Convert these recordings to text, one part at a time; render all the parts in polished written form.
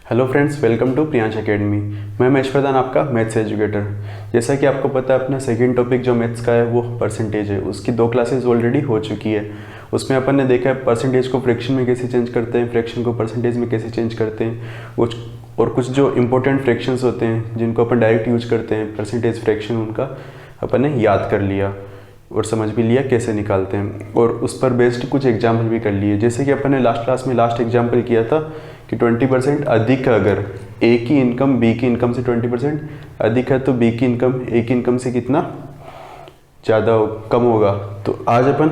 Hello friends, welcome to Priyansh academy. मैं महेश प्रधान, आपका maths educator. जैसा कि आपको पता है, अपना सेकंड टॉपिक जो मैथ्स का है वो परसेंटेज है। उसकी 2 क्लासेस ऑलरेडी हो चुकी है। उसमें अपन ने देखा है परसेंटेज को फ्रैक्शन में कैसे चेंज करते हैं, फ्रैक्शन को परसेंटेज में कैसे चेंज करते हैं, कुछ जो इंपॉर्टेंट फ्रैक्शंस होते हैं जिनको अपन डायरेक्ट यूज करते हैं परसेंटेज फ्रैक्शन, उनका अपन ने याद कर लिया और समझ भी लिया कैसे निकालते हैं, और उस पर बेस्ड कुछ एग्जाम्पल भी कर लिए। जैसे कि अपन ने लास्ट क्लास में लास्ट एग्जाम्पल किया था कि 20% अधिक है। अगर ए की इनकम बी की इनकम से 20% अधिक है तो बी की इनकम ए की इनकम से कितना ज़्यादा कम होगा। तो आज अपन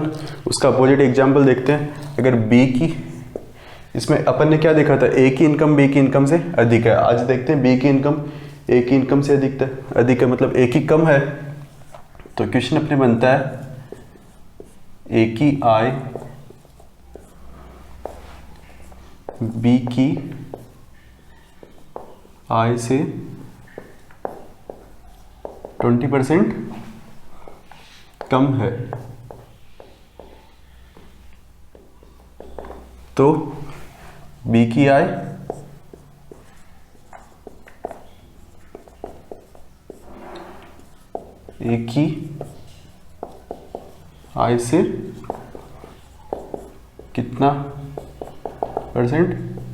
उसका अपोजिट एग्जाम्पल देखते हैं। अगर बी की, इसमें अपन ने क्या देखा था, ए की इनकम बी की इनकम से अधिक है। आज देखते हैं बी की इनकम ए की इनकम से अधिक है, मतलब ए की कम है। तो क्वेश्चन अपने बनता है ए की आय बी की आय से 20% कम है। तो बी की आय ए की आय से कितना परसेंट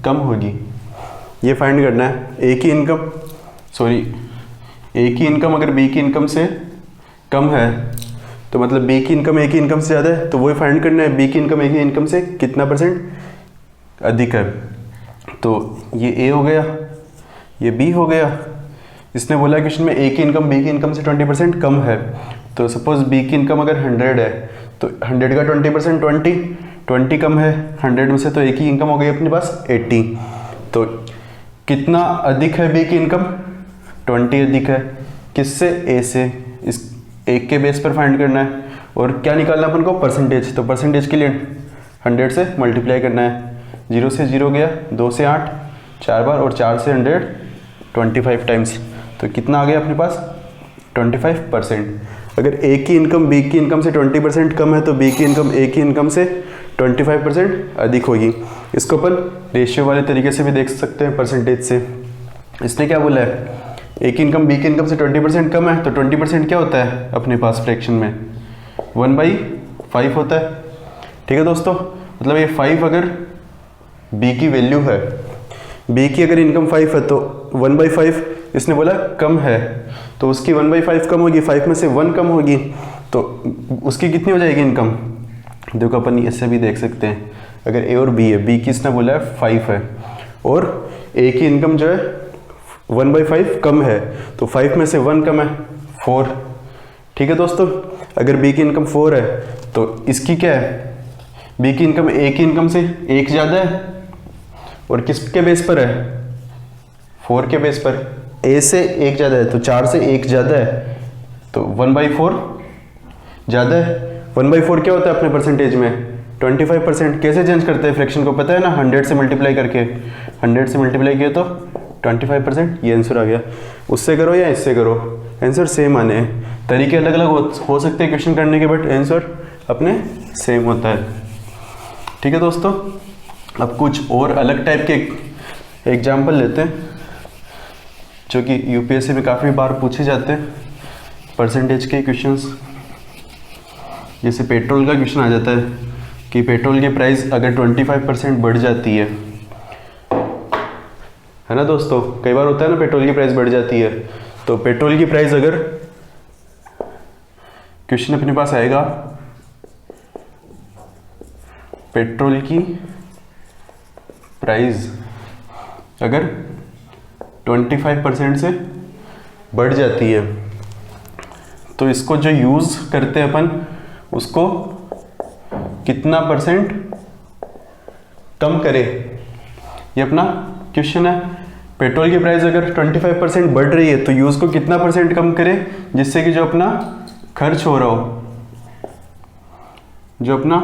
कम होगी, ये फाइंड करना है। ए की इनकम अगर बी की इनकम से कम है तो मतलब बी की इनकम ए की इनकम से ज़्यादा है, तो वही फाइंड करना है। बी की इनकम ए की इनकम से कितना परसेंट अधिक है। तो ये ए हो गया, ये बी हो गया। इसने बोला क्वेश्चन में ए की इनकम बी की इनकम से 20% कम है। तो सपोज बी की इनकम अगर 100 है तो 100 का 20% 20 कम है 100 में से, तो ए की इनकम हो गई अपने पास 80। तो कितना अधिक है बी की इनकम, 20 अधिक है। किससे, ए से। इस एक के बेस पर फाइंड करना है। और क्या निकालना अपन को, परसेंटेज। तो परसेंटेज के लिए 100 से मल्टीप्लाई करना है। 0 से 0 गया, 2 से 8 4 बार, और 4 से 100 25 टाइम्स। तो कितना आ गया अपने पास, 25%। अगर ए की इनकम बी की इनकम से 20% कम है तो बी की इनकम ए की इनकम से 25% अधिक होगी। इसको अपन रेशियो वाले तरीके से भी देख सकते हैं परसेंटेज से। इसने क्या बोला है, ए की इनकम बी की इनकम से 20% कम है, तो 20% क्या होता है अपने पास फ्रैक्शन में, 1/5 होता है। ठीक है दोस्तों, मतलब ये 5 अगर बी की वैल्यू है, बी की अगर इनकम 5 है तो 1/5 इसने बोला कम है, तो उसकी 1/5 कम होगी, 5 में से 1 कम होगी, तो उसकी कितनी हो जाएगी इनकम। देखो अपन इससे भी देख सकते हैं। अगर ए और बी है, बी की इसने बोला है 5 है और ए की इनकम जो है 1/5 कम है, तो 5 में से 1 कम है 4। ठीक है दोस्तों, अगर बी की इनकम 4 है तो इसकी क्या है, बी की इनकम ए की इनकम से 1 ज़्यादा है, और किसके बेस पर है, 4 के बेस पर। ए से 1 ज़्यादा है तो 4 से 1 ज़्यादा है, तो 1/4 ज़्यादा है। 1/4 क्या होता है अपने परसेंटेज में, 25%। कैसे चेंज करते हैं फ्रैक्शन को, पता है ना, 100 से मल्टीप्लाई करके। 100 से मल्टीप्लाई किया तो 25%, ये आंसर आ गया। उससे करो या इससे करो, आंसर सेम आने हैं। तरीके अलग अलग हो सकते हैं क्वेश्चन करने के, बट आंसर अपने सेम होता है। ठीक है दोस्तों, अब कुछ और अलग टाइप के एग्जाम्पल लेते हैं जो कि यूपीएससी में काफ़ी बार पूछे जाते हैं परसेंटेज के क्वेश्चंस। जैसे पेट्रोल का क्वेश्चन आ जाता है कि पेट्रोल की प्राइस अगर 25% बढ़ जाती है ना दोस्तों, कई बार होता है ना पेट्रोल की प्राइस बढ़ जाती है। तो पेट्रोल की प्राइस अगर, क्वेश्चन अपने पास आएगा पेट्रोल की प्राइस अगर 25% से बढ़ जाती है, तो इसको जो यूज करते हैं अपन, उसको कितना परसेंट कम करे, ये अपना क्वेश्चन है। पेट्रोल की प्राइस अगर 25% बढ़ रही है तो यूज को कितना परसेंट कम करे, जिससे कि जो अपना खर्च हो रहा हो, जो अपना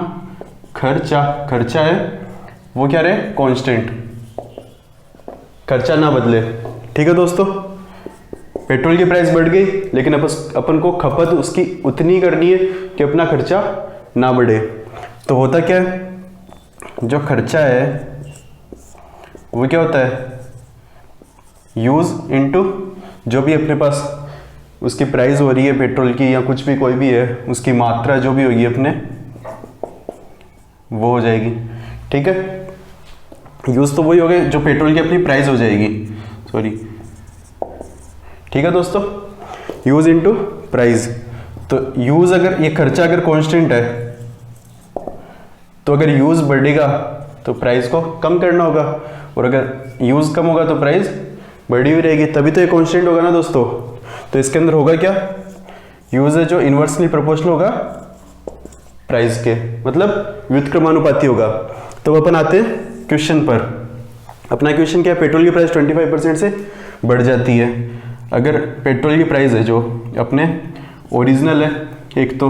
खर्चा है वो क्या रहे, कांस्टेंट, खर्चा ना बदले। ठीक है दोस्तों, पेट्रोल की प्राइस बढ़ गई लेकिन अपन को खपत उसकी उतनी करनी है कि अपना खर्चा ना बढ़े। तो होता क्या है, जो खर्चा है वो क्या होता है, यूज इनटू जो भी अपने पास उसकी प्राइस हो रही है पेट्रोल की या कुछ भी कोई भी है, उसकी मात्रा जो भी होगी अपने वो हो जाएगी। ठीक है, यूज तो वही हो गए जो पेट्रोल की अपनी प्राइस हो जाएगी, सॉरी। ठीक है दोस्तों, यूज इनटू प्राइस। तो यूज अगर ये खर्चा अगर कांस्टेंट है तो अगर यूज बढ़ेगा तो प्राइस को कम करना होगा, और अगर यूज कम होगा तो प्राइस बढ़ी हुई रहेगी, तभी तो ये कांस्टेंट होगा ना दोस्तों। तो इसके अंदर होगा क्या, यूज है जो इन्वर्सली प्रोपोर्शनल होगा प्राइस के, मतलब व्युत्क्रमानुपाती होगा। तो अपन आते हैं क्वेश्चन पर। अपना क्वेश्चन क्या है, पेट्रोल की प्राइस 25% से बढ़ जाती है। अगर पेट्रोल की प्राइस है जो अपने ओरिजिनल है एक तो,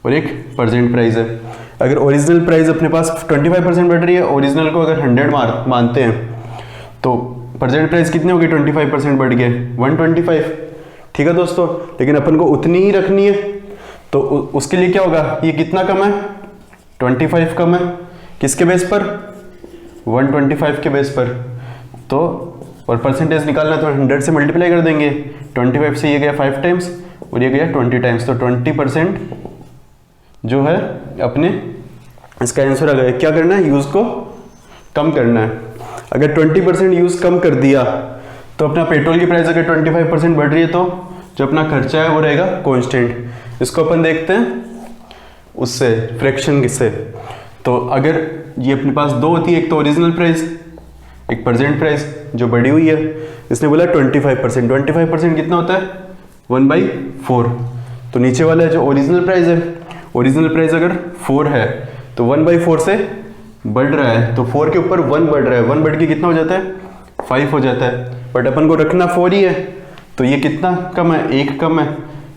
और एक परसेंट प्राइस है। अगर ओरिजिनल प्राइस अपने पास 25% बढ़ रही है, ओरिजिनल को अगर 100 मानते हैं तो परसेंट प्राइस कितनी होगी, 25% बढ़ गए 125। ठीक है दोस्तों, लेकिन अपन को उतनी ही रखनी है, तो उसके लिए क्या होगा, ये कितना कम है, 25 कम है, किसके बेस पर, 125 के बेस पर। तो और परसेंटेज निकालना तो 100 से मल्टीप्लाई कर देंगे, 25 से ये गया 5 टाइम्स और ये गया 20 टाइम्स, तो 20% जो है अपने इसका आंसर आ गया। क्या करना है, यूज को कम करना है। अगर 20% यूज कम कर दिया तो अपना पेट्रोल की प्राइस अगर 25% बढ़ रही है तो जो अपना खर्चा है वो रहेगा कांस्टेंट। इसको अपन देखते हैं उससे फ्रैक्शन किससे। तो अगर ये अपने पास दो होती है, एक तो ओरिजिनल प्राइस, एक परसेंट प्राइस जो बढ़ी हुई है, इसने बोला 25%। 25% कितना होता है, 1/4। तो नीचे वाला है जो ओरिजिनल प्राइस है, ओरिजिनल प्राइस अगर 4 है तो 1/4 से बढ़ रहा है, तो 4 के ऊपर 1 बढ़ रहा है, 1 बढ़ के कितना हो जाता है, 5 हो जाता है। बट अपन को रखना 4 ही है, तो ये कितना कम है, 1 कम है,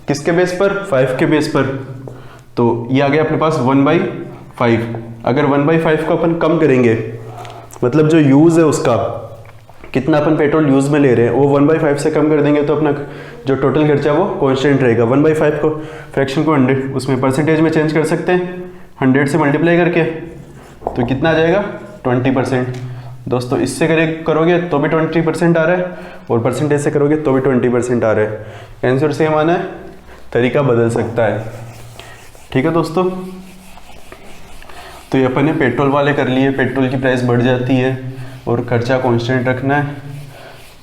किसके बेस पर, 5 के बेस पर। तो ये आ गया अपने पास 1/5। अगर 1/5 को अपन कम करेंगे, मतलब जो यूज है उसका कितना अपन पेट्रोल यूज में ले रहे हैं वो 1/5 से कम कर देंगे, तो अपना जो टोटल खर्चा वो कांस्टेंट रहेगा। 1/5 को फ्रैक्शन को 100 उसमें परसेंटेज में चेंज कर सकते हैं 100 से मल्टीप्लाई करके, तो कितना आ जाएगा, 20%। दोस्तों इससे करोगे तो भी 20% आ रहा है, और परसेंटेज से करोगे तो भी 20% आ रहा है। आंसर सेम आना है, तरीका बदल सकता है। ठीक है दोस्तों, तो ये अपन ने पेट्रोल वाले कर लिए, पेट्रोल की प्राइस बढ़ जाती है और खर्चा कांस्टेंट रखना है,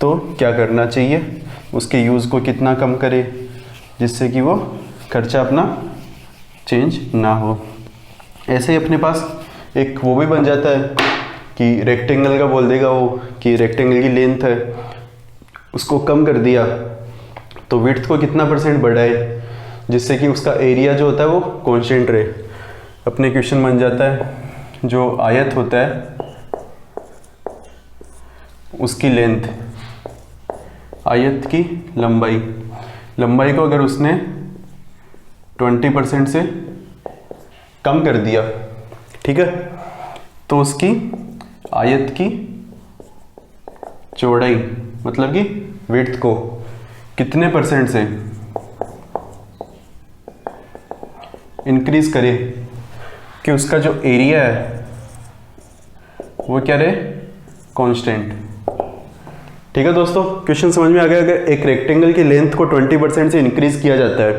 तो क्या करना चाहिए, उसके यूज़ को कितना कम करे जिससे कि वो खर्चा अपना चेंज ना हो। ऐसे ही अपने पास एक वो भी बन जाता है कि रेक्टेंगल का बोल देगा वो कि रेक्टेंगल की लेंथ है, उसको कम कर दिया तो विड्थ को कितना % बढ़ाए जिससे कि उसका एरिया जो होता है वो कांस्टेंट रहे। अपने क्वेश्चन बन जाता है जो आयत होता है उसकी लेंथ, आयत की लंबाई को अगर उसने 20% से कम कर दिया, ठीक है, तो उसकी आयत की चौड़ाई मतलब कि विड्थ को कितने % से इंक्रीज करे कि उसका जो एरिया है वो क्या रहे, कांस्टेंट। ठीक है दोस्तों, क्वेश्चन समझ में आ गया। अगर एक रेक्टेंगल की लेंथ को 20% से इंक्रीज किया जाता है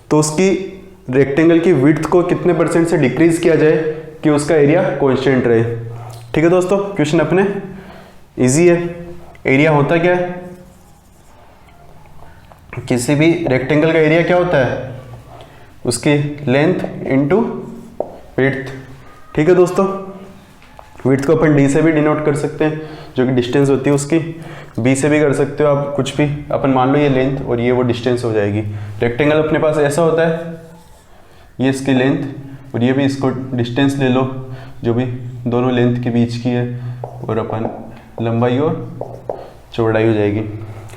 तो उसकी रेक्टेंगल की विड्थ को कितने % से डिक्रीज किया जाए कि उसका एरिया कांस्टेंट रहे। ठीक है दोस्तों, क्वेश्चन अपने इजी है। एरिया होता क्या है, किसी भी रेक्टेंगल का एरिया क्या होता है, उसकी लेंथ इनटू विड्थ। ठीक है दोस्तों, विड्थ को अपन डी से भी डिनोट कर सकते हैं जो कि डिस्टेंस होती है उसकी, बी से भी कर सकते हो आप, कुछ भी अपन मान लो ये लेंथ और ये वो डिस्टेंस हो जाएगी। रेक्टेंगल अपने पास ऐसा होता है, ये इसकी लेंथ और ये भी इसको डिस्टेंस ले लो जो भी दोनों लेंथ के बीच की है, और अपन लंबाई और चौड़ाई हो जाएगी।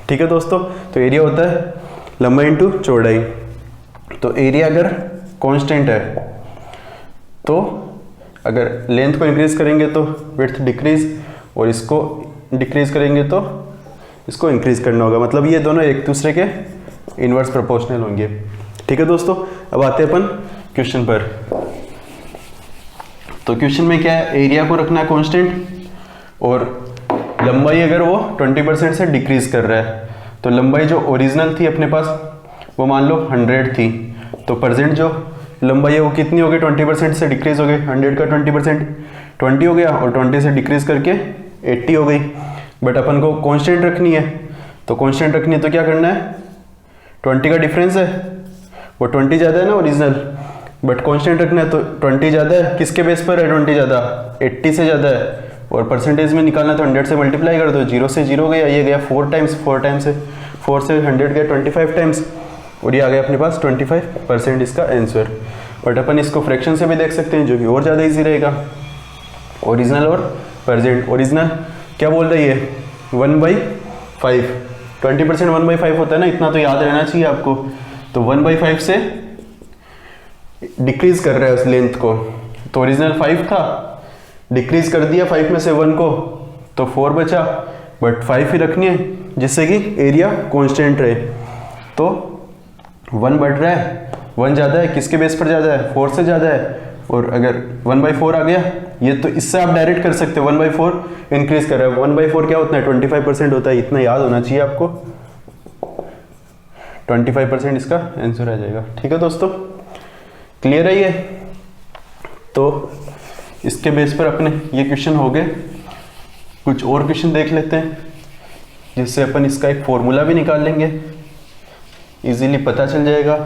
ठीक है दोस्तों, तो एरिया होता है लंबाई इंटू चौड़ाई। तो एरिया अगर कांस्टेंट है तो अगर लेंथ को इंक्रीज करेंगे तो विड्थ डिक्रीज, और इसको डिक्रीज करेंगे तो इसको इंक्रीज करना होगा, मतलब ये दोनों एक दूसरे के इनवर्स प्रोपोर्शनल होंगे। ठीक है दोस्तों, अब आते हैं अपन क्वेश्चन पर। तो क्वेश्चन में क्या है, एरिया को रखना है कांस्टेंट और लंबाई अगर वो 20% से डिक्रीज कर रहा है, तो लंबाई जो ओरिजिनल थी अपने पास वो मान लो 100 थी, तो प्रेजेंट जो लंबाई है वो कितनी हो गई, 20% से डिक्रीज हो गई। 100 का 20% 20 हो गया, और 20 से डिक्रीज करके 80 हो गई। बट अपन को कांस्टेंट रखनी है, तो कांस्टेंट रखनी है तो क्या करना है, 20 का डिफरेंस है, वो 20 ज़्यादा है ना ओरिजिनल, बट कांस्टेंट रखना है तो 20 ज़्यादा है, किसके बेस पर है 20 ज़्यादा, 80 से ज़्यादा है, और परसेंटेज में निकालना तो 100 से मल्टीप्लाई कर दो, 0 से 0 गया, ये गया 4 टाइम्स, 4 से 100 गया 25 टाइम्स, और ये आ गया अपने पास 25% इसका आंसर। बट अपन इसको फ्रैक्शन से भी देख सकते हैं, जो कि और ज़्यादा इजी रहेगा। ओरिजिनल और प्रेजेंट, ओरिजिनल क्या बोल रही है 1/5, 20% 1/5 होता है ना, इतना तो याद रहना चाहिए आपको। तो 1/5 से डिक्रीज कर रहा है उस लेंथ को, तो ओरिजिनल 5 था, डिक्रीज कर दिया 5 में से 1 को, तो 4 बचा, बट 5 ही रखनी है जिससे कि एरिया कांस्टेंट रहे। तो 1 बढ़ रहा है, 1 ज़्यादा है, किसके बेस पर ज़्यादा है, 4 से ज़्यादा है, और अगर 1/4 आ गया, ये तो इससे आप डायरेक्ट कर सकते हो, 1/4 इंक्रीज कर रहा है, 1/4 क्या होता है 25% होता है, इतना याद होना चाहिए आपको, 25% इसका आंसर आ जाएगा। ठीक है दोस्तों, क्लियर है ये। तो इसके बेस पर अपने ये क्वेश्चन हो गए। कुछ और क्वेश्चन देख लेते हैं, जिससे अपन इसका एक फॉर्मूला भी निकाल लेंगे, इजीली पता चल जाएगा।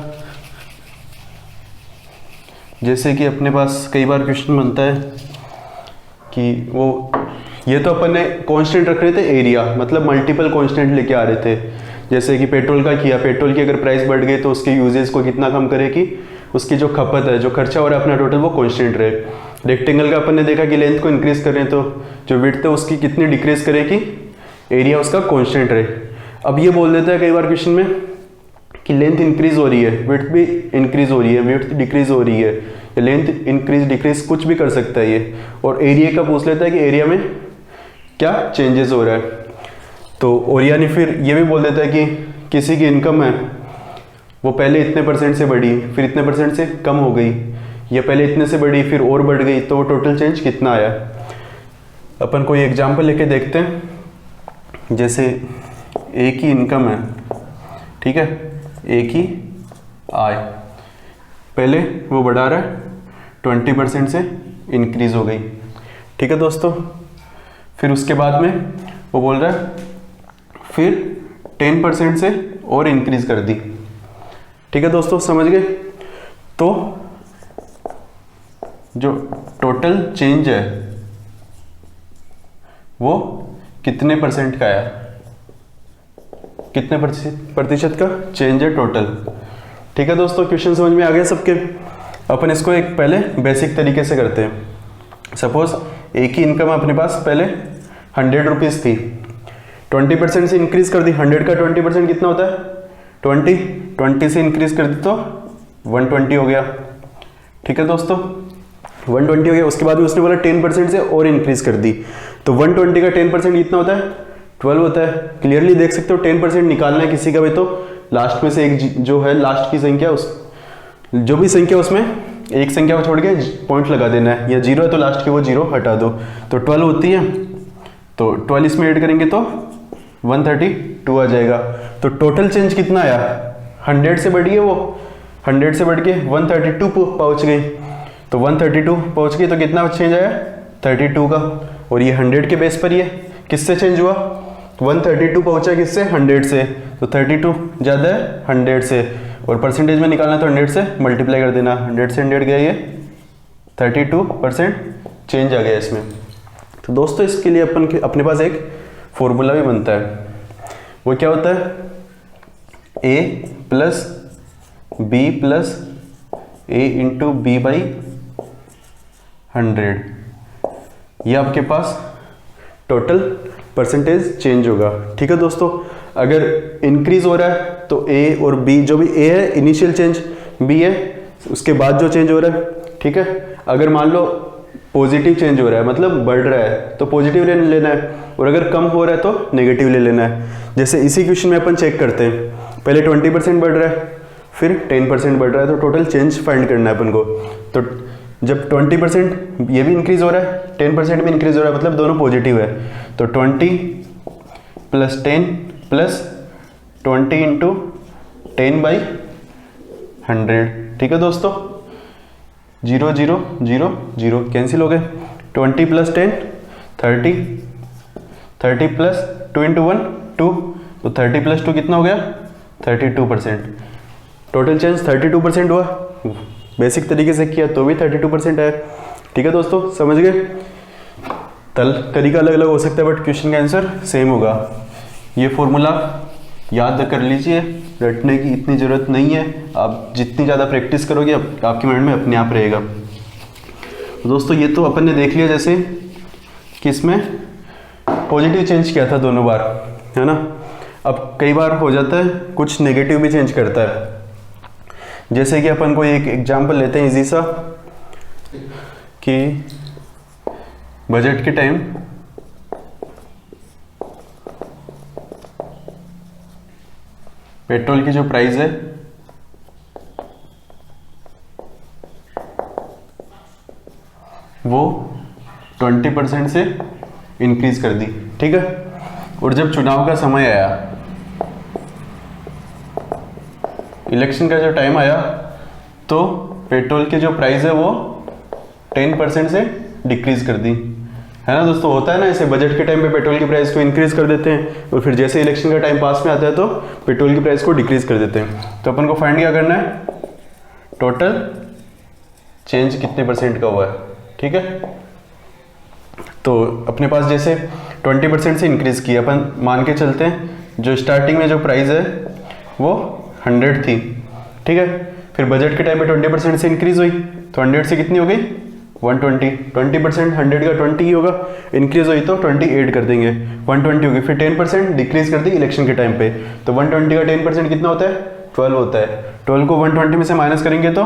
जैसे कि अपने पास कई बार क्वेश्चन बनता है कि वो, ये तो अपन ने कांस्टेंट रख रहे थे एरिया, मतलब मल्टीपल कांस्टेंट लेके आ रहे थे। जैसे कि पेट्रोल का किया, पेट्रोल की अगर प्राइस बढ़ गई तो उसके यूजेज को कितना कम करे कि उसकी जो खपत है, जो खर्चा हो रहा है अपना टोटल, वो कांस्टेंट रहे। रेक्टेंगल का अपन ने देखा कि लेंथ को इंक्रीज करें तो जो विड्थ है उसकी कितनी डिक्रीज करे कि एरिया उसका कांस्टेंट रहे। अब ये बोल देता है कई बार क्वेश्चन में कि लेंथ इंक्रीज हो रही है, विड्थ भी इंक्रीज हो रही है, विड्थ डिक्रीज हो रही है, लेंथ इंक्रीज डिक्रीज कुछ भी कर सकता है ये, और एरिया का पूछ लेता है कि एरिया में क्या चेंजेस हो रहा है। तो और यानी फिर ये भी बोल देता है कि किसी की इनकम है वो पहले इतने परसेंट से बढ़ी, फिर इतने परसेंट से कम हो गई, या पहले इतने से बढ़ी फिर और बढ़ गई, तो टोटल चेंज कितना आया। अपन कोई एग्जांपल लेके देखते हैं। जैसे एक ही इनकम है, ठीक है, एक ही आय, पहले वो बढ़ा रहा है 20% से इंक्रीज हो गई, ठीक है दोस्तों। फिर उसके बाद में वो बोल रहा है फिर 10% से और इंक्रीज कर दी, ठीक है दोस्तों, समझ गए। तो जो टोटल चेंज है वो कितने परसेंट का है, कितने प्रतिशत का चेंज है टोटल। ठीक है दोस्तों, क्वेश्चन समझ में आ गया सबके। अपन इसको एक पहले बेसिक तरीके से करते हैं। सपोज एक ही इनकम अपने पास पहले 100 रुपीज़ थी, 20% से इंक्रीज कर दी, 100 का 20% कितना होता है 20 से इंक्रीज कर दी तो 120 हो गया, ठीक है दोस्तों, 120 हो गया। उसके बाद में उसने बोला 10% से और इंक्रीज कर दी, तो 120 का 10% कितना होता है 12 होता है। क्लियरली देख सकते हो 10% निकालना है किसी का भी, तो लास्ट में से एक जो है लास्ट की संख्या, उस जो भी संख्या उसमें एक संख्या को छोड़ के पॉइंट लगा देना है, या 0 है तो लास्ट की वो 0 हटा दो, तो 12 होती है, तो 12 इसमें ऐड करेंगे तो 132 आ जाएगा। तो टोटल चेंज कितना आया, 100 से बढ़ी है वो, 100 से बढ़ के 132 पहुंच गई, तो 132 पहुंच गई तो कितना चेंज आया 32 का, और ये 100 के बेस पर ये किससे चेंज हुआ 132 पहुंचा किससे 100 से, तो 32 ज़्यादा है 100 से, और परसेंटेज में निकालना तो 100 से मल्टीप्लाई कर देना, 100 से 100 गया, ये 32% चेंज आ गया इसमें। तो दोस्तों इसके लिए अपने पास एक फॉर्मूला भी बनता है, वो क्या होता है a plus B plus A into B by 100, ये आपके पास टोटल परसेंटेज चेंज होगा। ठीक है दोस्तों, अगर इंक्रीज हो रहा है तो a और b, जो भी a है इनिशियल चेंज, b है उसके बाद जो चेंज हो रहा है, ठीक है। अगर मान लो पॉजिटिव चेंज हो रहा है मतलब बढ़ रहा है तो पॉजिटिव लेना है, और अगर कम हो रहा है तो नेगेटिव ले लेना है। जैसे इसी क्वेश्चन में अपन चेक करते हैं, पहले 20% बढ़ रहा है फिर 10% बढ़ रहा है, तो टोटल चेंज फाइंड करना है अपन को। तो जब 20% ये भी इंक्रीज हो रहा है, 10% भी इंक्रीज हो रहा है, मतलब दोनों पॉजिटिव है। तो 20 प्लस 10 प्लस 20 इंटू 10/100। ठीक है दोस्तों, 0 0 0 0 कैंसिल हो गए। 20 प्लस 10 30, 30 प्लस 2 इंटू 1 2, तो 30 प्लस 2 कितना हो गया 32%। टोटल चेंज 32% हुआ, बेसिक तरीके से किया तो भी 32% है। ठीक है दोस्तों, समझ गए। तरीका अलग अलग हो सकता है बट क्वेश्चन का आंसर सेम होगा। ये फॉर्मूला याद कर लीजिए, रटने की इतनी ज़रूरत नहीं है, आप जितनी ज़्यादा प्रैक्टिस करोगे आपके माइंड में अपने आप रहेगा। दोस्तों ये तो अपन ने देख लिया जैसे कि इसमें पॉजिटिव चेंज किया था दोनों बार, है ना। अब कई बार हो जाता है कुछ नेगेटिव भी चेंज करता है। जैसे कि अपन को एक एग्जांपल लेते हैं इजी सा, कि बजट के टाइम पेट्रोल की जो प्राइस है वो 20% से इंक्रीज कर दी। ठीक है, और जब चुनाव का समय आया, इलेक्शन का जो टाइम आया, तो पेट्रोल की जो प्राइस है वो 10% से डिक्रीज कर दी, है ना दोस्तों। होता है ना ऐसे, बजट के टाइम पे पेट्रोल की प्राइस को इंक्रीज कर देते हैं और फिर जैसे इलेक्शन का टाइम पास में आता है तो पेट्रोल की प्राइस को डिक्रीज कर देते हैं। तो अपन को फाइंड क्या करना है, टोटल चेंज कितने परसेंट का हुआ है। ठीक है, तो अपने पास जैसे 20% से इंक्रीज किया, अपन मान के चलते हैं जो स्टार्टिंग में जो प्राइस है वो 100 थी। ठीक है, फिर बजट के टाइम पे 20% से इंक्रीज हुई, तो 100 से कितनी हो गई 120। 20% 100 का 20 ही होगा, इंक्रीज हुई तो 20 ऐड कर देंगे, 120 होगी। फिर 10% डिक्रीज कर दी इलेक्शन के टाइम पे, तो 120 का 10% कितना होता है 12 होता है। 12 को 120 में से माइनस करेंगे तो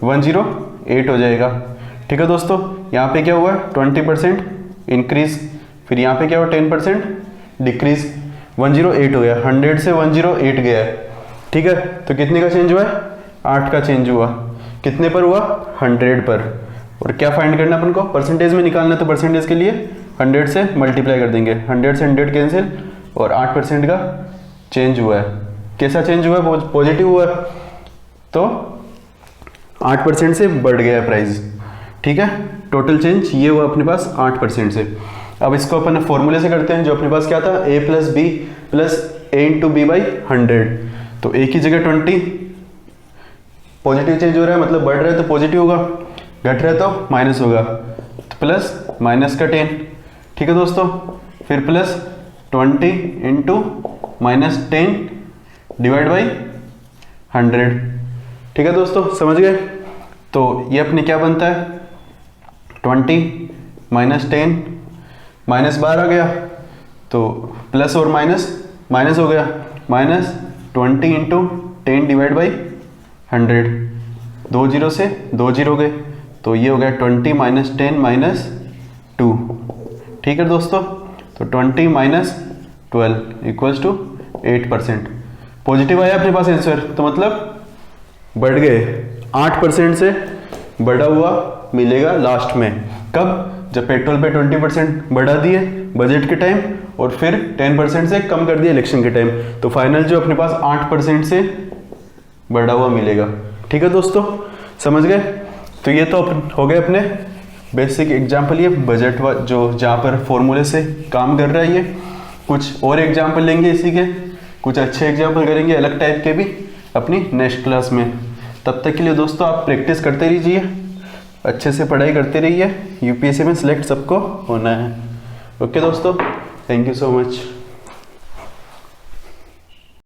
108 हो जाएगा। ठीक है दोस्तों, यहाँ पे क्या हुआ 20% इंक्रीज, फिर यहाँ पे क्या हुआ 10% डिक्रीज, 108 हो गया, 100 से 108 गया है। ठीक है, तो कितने का चेंज हुआ है 8 का चेंज हुआ, कितने पर हुआ 100 पर। और क्या फाइंड करना अपन को, परसेंटेज में निकालना, तो परसेंटेज के लिए 100 से मल्टीप्लाई कर देंगे, 100 से 100 कैंसिल और 8% का चेंज हुआ है। कैसा चेंज हुआ है, पॉजिटिव हुआ है, तो 8% से बढ़ गया प्राइस। ठीक है, टोटल चेंज ये हुआ अपने पास 8% से। अब इसको अपन फॉर्मूले से करते हैं, जो अपने पास क्या था a plus B plus a into B by 100। तो a की जगह 20, पॉजिटिव चेंज हो रहा है मतलब बढ़ रहा है तो पॉजिटिव होगा, घट रहा है तो माइनस होगा, तो प्लस माइनस का 10। ठीक है दोस्तों, फिर plus 20 into minus 10 divide by 100। ठीक है दोस्तों, समझ गए। तो ये अपने क्या बनता है 20 माइनस 10, माइनस बाहर आ गया तो प्लस और माइनस माइनस हो गया, माइनस 20 इंटू 10 डिवाइड बाई 100, 2 0 से 2 0 गए, तो ये हो गया 20 माइनस 10 माइनस 2। ठीक है दोस्तों, तो 20 माइनस 12 इक्वल्स टू 8%। पॉजिटिव आया अपने पास आंसर, तो मतलब बढ़ गए, 8% से बढ़ा हुआ मिलेगा लास्ट में। कब, जब पेट्रोल पे 20% बढ़ा दिए बजट के टाइम और फिर 10% से कम कर दिया इलेक्शन के टाइम, तो फाइनल जो अपने पास 8% से बढ़ा हुआ मिलेगा। ठीक है दोस्तों, समझ गए। तो ये तो हो गए अपने बेसिक एग्जाम्पल, ये बजट जो जहाँ पर फॉर्मूले से काम कर रहा है। ये कुछ और एग्जाम्पल लेंगे इसी के, कुछ अच्छे एग्जाम्पल करेंगे अलग टाइप के भी अपनी नेक्स्ट क्लास में। तब तक के लिए दोस्तों आप प्रैक्टिस करते रहिए, अच्छे से पढ़ाई करते रहिए, यूपीएससी में सिलेक्ट सबको होना है। ओके दोस्तों, थैंक यू सो मच।